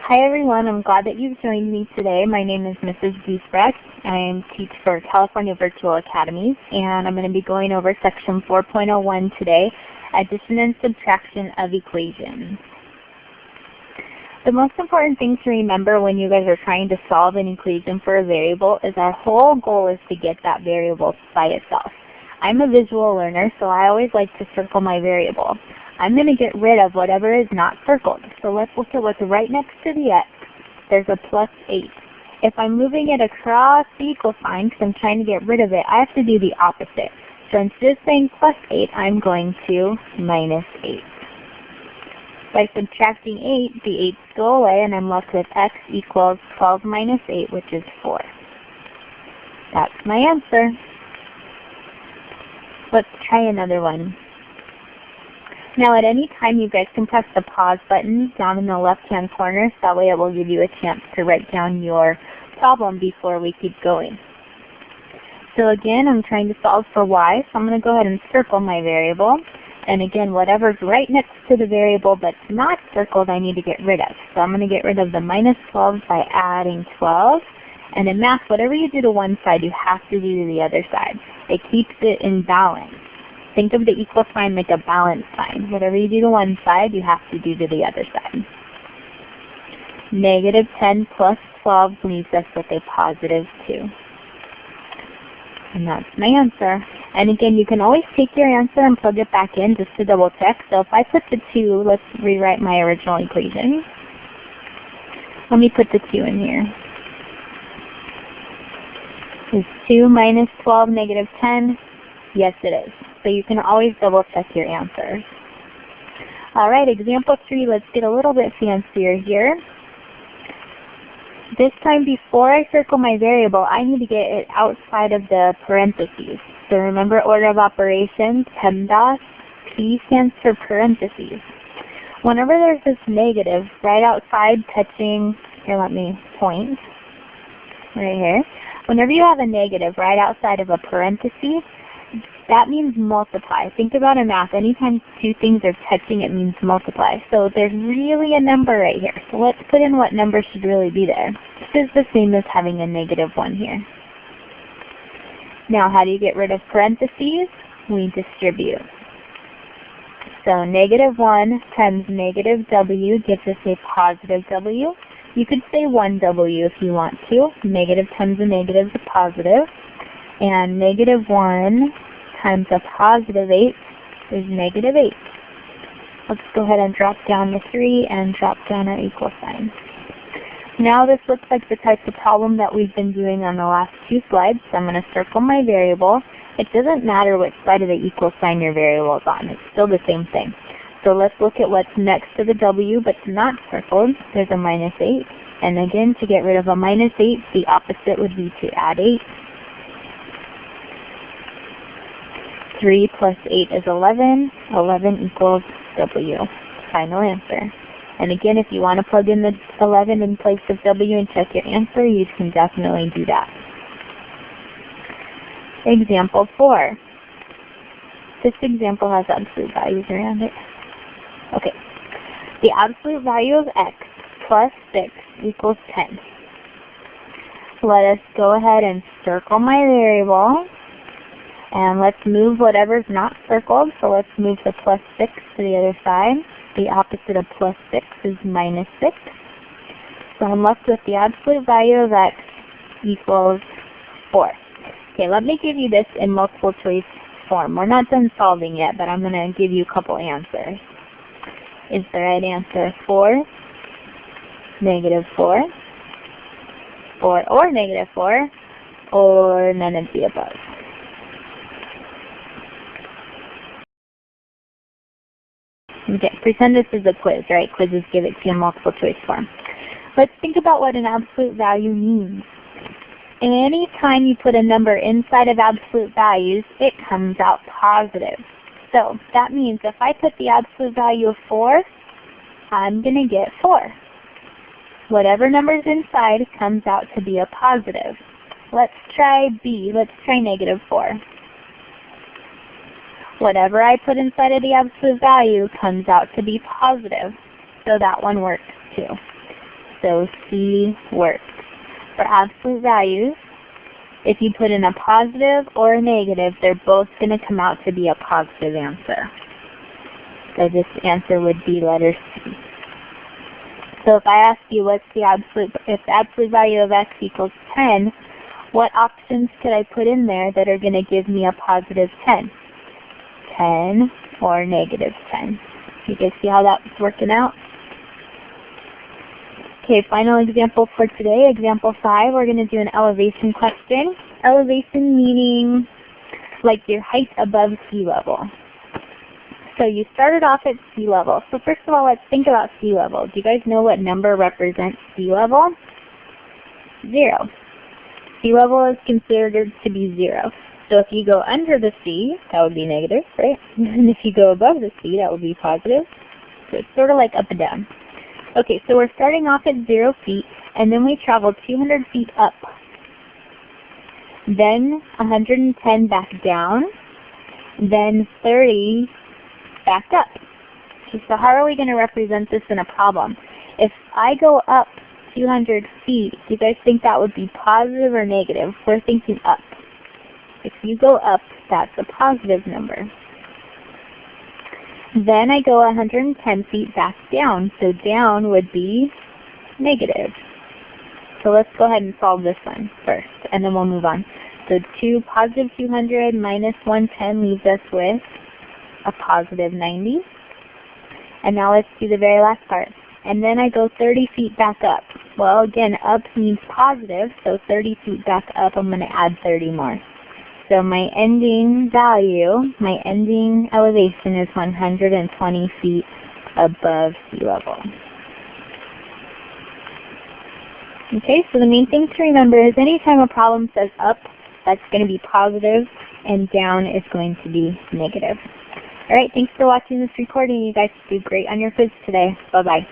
Hi everyone, I'm glad that you've joined me today. My name is Mrs. Goosebrecht. I teach for California Virtual Academy, and I'm going to be going over section 4.01 today, addition and subtraction of equations. The most important thing to remember when you guys are trying to solve an equation for a variable is our whole goal is to get that variable by itself. I'm a visual learner, so I always like to circle my variable. I'm going to get rid of whatever is not circled. So let's look at what's right next to the x. There's a plus 8. If I'm moving it across the equal sign because I'm trying to get rid of it, I have to do the opposite. So instead of saying plus 8, I'm going to minus 8. By subtracting 8, the 8's go away, and I'm left with x equals 12 minus 8, which is 4. That's my answer. Let's try another one. Now at any time you guys can press the pause button down in the left-hand corner, so that way it will give you a chance to write down your problem before we keep going. So again, I'm trying to solve for y, so I'm going to go ahead and circle my variable. And again, whatever's right next to the variable that's not circled, I need to get rid of. So I'm going to get rid of the minus 12 by adding 12. And in math, whatever you do to one side, you have to do to the other side. It keeps it in balance. Think of the equal sign like a balance sign. Whatever you do to one side, you have to do to the other side. Negative 10 plus 12 leaves us with a positive 2. And that's my answer. And again, you can always take your answer and plug it back in just to double check. So if I put the 2, let's rewrite my original equation. Let me put the 2 in here. Is 2 minus 12 negative 10? Yes, it is. So you can always double check your answers. Alright, example 3, let's get a little bit fancier here. This time before I circle my variable, I need to get it outside of the parentheses. So remember order of operations, PEMDAS, P stands for parentheses. Whenever there's this negative right outside touching, here let me point, right here. Whenever you have a negative right outside of a parenthesis, that means multiply. Think about in math. Anytime two things are touching, it means multiply. So there's really a number right here. So let's put in what number should really be there. This is the same as having a negative 1 here. Now, how do you get rid of parentheses? We distribute. So negative 1 times negative w gives us a positive w. You could say 1w if you want to. Negative times a negative is a positive. And negative 1 times a positive 8 is negative 8. Let's go ahead and drop down the 3 and drop down our equal sign. Now this looks like the type of problem that we've been doing on the last 2 slides. So I'm going to circle my variable. It doesn't matter which side of the equal sign your variable is on. It's still the same thing. So let's look at what's next to the w but not circled. There's a minus 8. And again, to get rid of a minus 8, the opposite would be to add 8. 3 plus 8 is 11. 11 equals w. Final answer. And again, if you want to plug in the 11 in place of w and check your answer, you can definitely do that. Example 4. This example has absolute values around it. Okay. The absolute value of x plus 6 equals 10. Let us go ahead and circle my variable. And let's move whatever's not circled. So let's move the plus 6 to the other side. The opposite of plus 6 is minus 6. So I'm left with the absolute value of x equals 4. Okay, let me give you this in multiple choice form. We're not done solving yet, but I'm going to give you a couple answers. Is the right answer 4, negative 4, 4 or negative 4, or none of the above? Okay, pretend this is a quiz, right? Quizzes give it to you in multiple choice form. Let's think about what an absolute value means. Anytime you put a number inside of absolute values, it comes out positive. So that means if I put the absolute value of 4, I'm going to get 4. Whatever number's inside comes out to be a positive. Let's try B. Let's try negative 4. Whatever I put inside of the absolute value comes out to be positive. So that one works too. so C works. For absolute values, if you put in a positive or a negative, they're both going to come out to be a positive answer. So this answer would be letter C. So if I ask you if the absolute value of x equals 10, what options could I put in there that are going to give me a positive 10? 10 or negative 10. You guys see how that's working out? Okay, final example for today, example 5, we're going to do an elevation question. Elevation meaning like your height above sea level. So you started off at sea level. So first of all, let's think about sea level. Do you guys know what number represents sea level? 0. Sea level is considered to be 0. So if you go under the sea, that would be negative, right? And if you go above the sea, that would be positive. So it's sort of like up and down. Okay, so we're starting off at 0 feet, and then we travel 200 feet up. Then 110 back down, then 30 back up. Okay, so how are we going to represent this in a problem? If I go up 200 feet, do you guys think that would be positive or negative? We're thinking up. If you go up, that's a positive number. Then I go 110 feet back down, so down would be negative. So let's go ahead and solve this one first, and then we'll move on. So positive 200 minus 110 leaves us with a positive 90. And now let's do the very last part. And then I go 30 feet back up. Well, again, up means positive, so 30 feet back up, I'm going to add 30 more. So my ending value, my ending elevation is 120 feet above sea level. Okay, so the main thing to remember is anytime a problem says up, that's going to be positive, and down is going to be negative. Alright, thanks for watching this recording. You guys do great on your quiz today. Bye-bye.